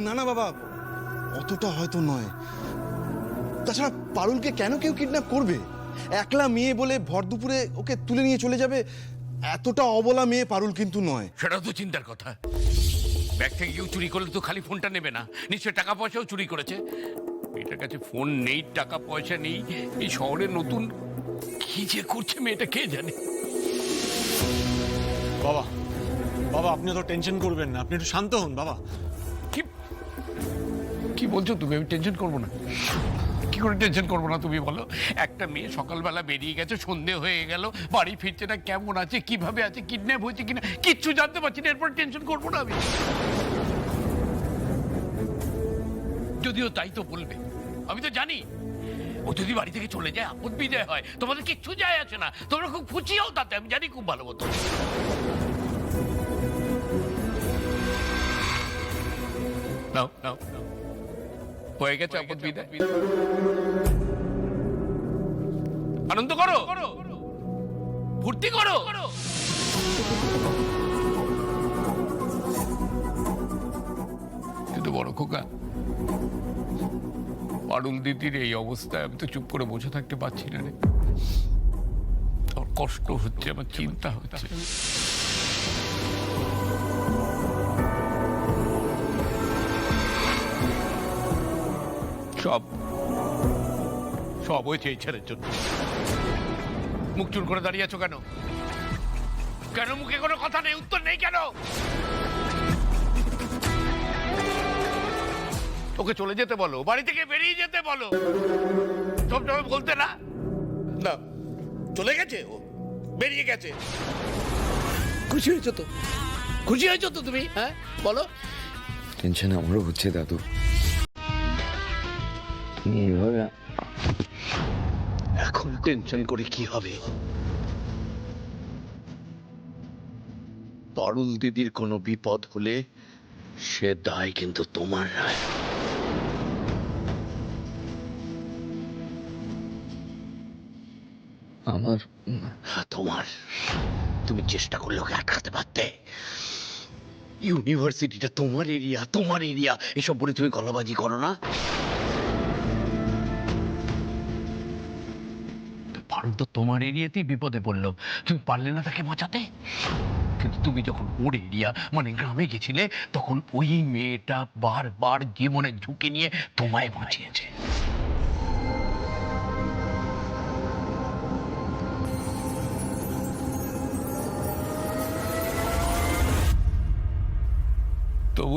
না না বাবা, অতটা হয়তো নয়। তাছাড়া পারুলকে কেন কেউ কিডন্যাপ করবে? একলা মেয়ে বলে ভর দুপুরে ওকে তুলে নিয়ে চলে যাবে, এতটা অবলা মেয়ে পারুল কিন্তু নয়। সেটাও তো চিন্তার কথা। ব্যাগ থেকে কেউ চুরি করলে তো খালি ফোনটা নেবে না, নিশ্চয় টাকা পয়সাও চুরি করেছে। মেয়েটার কাছে ফোন নেই, টাকা পয়সা নেই, এই শহরে নতুন কি যে করছে মেয়েটা কে জানে। বাবা, বাবা আপনি তো টেনশন করবেন না, আপনি একটু শান্ত হন বাবা। কি কি বলছো তুমি? আমি টেনশন করবো না? কি করে টেনশন করবো না তুমি বলো? একটা মেয়ে সকালবেলা বেরিয়ে গেছে, সন্ধে হয়ে গেল, বাড়ি ফিরছে না, কেমন আছে, কিভাবে আছে, কিডন্যাপ হয়েছে কিনা কিচ্ছু জানতে পারছি না, এরপর টেনশন করবো না আমি? যদিও তাই তো বলবে, আমি তো জানি ও যদি বাড়ি থেকে চলে যায় আপদ বিদায় হয়, তোমাদের কিচ্ছু যায় আছে না, তোমরা খুব খুশি হও তাতে, আমি জানি খুব ভালো মতো। নাও নাও, হয়ে গেছে আপদ বিদায়, আনন্দ করো, ফুর্তি করো। কিন্তু বড় খোকা, পারুল দিদির এই অবস্থায় আমি তো চুপ করে বসে থাকতে পারছি না রে। আমার কষ্ট হচ্ছে, আমার চিন্তা হচ্ছে। সব সব হয়েছে এই ছেলের জন্য। মুখ চুর করে দাঁড়িয়ে আছো কেন? কেন মুখে কোনো কথা নেই, উত্তর নেই কেন? ওকে চলে যেতে বলো, বাড়ি থেকে বেরিয়ে যেতে বলো। সব সময় বলতে না, না চলে গেছে, ও বেরিয়ে গেছে। খুশি হয়েছো তো? খুশি হয়েছো তো তুমি? হ্যাঁ বলো। টেনশন আমারও হচ্ছে দাদু। এখন টেনশন করে কি হবে? পারুল দিদির কোনো বিপদ হলে সে দায় কিন্তু তোমার নয়। আমার তোমার। তুমি চেষ্টা করলে ওকে আটকাতে পারতে। ইউনিভার্সিটিটা তোমার এরিয়া, তোমার এরিয়া, এসব বলে তুমি গলাবাজি করো না। পারুল তো তোমার এরিয়াতেই বিপদে পড়লো, তুমি পারলে না তাকে বাঁচাতে? কিন্তু তুমি যখন ওর এরিয়া মানে গ্রামে গেছিলে, তখন ওই মেয়েটা বারবার জীবনের ঝুঁকি নিয়ে তোমায় বাঁচিয়েছে। তবু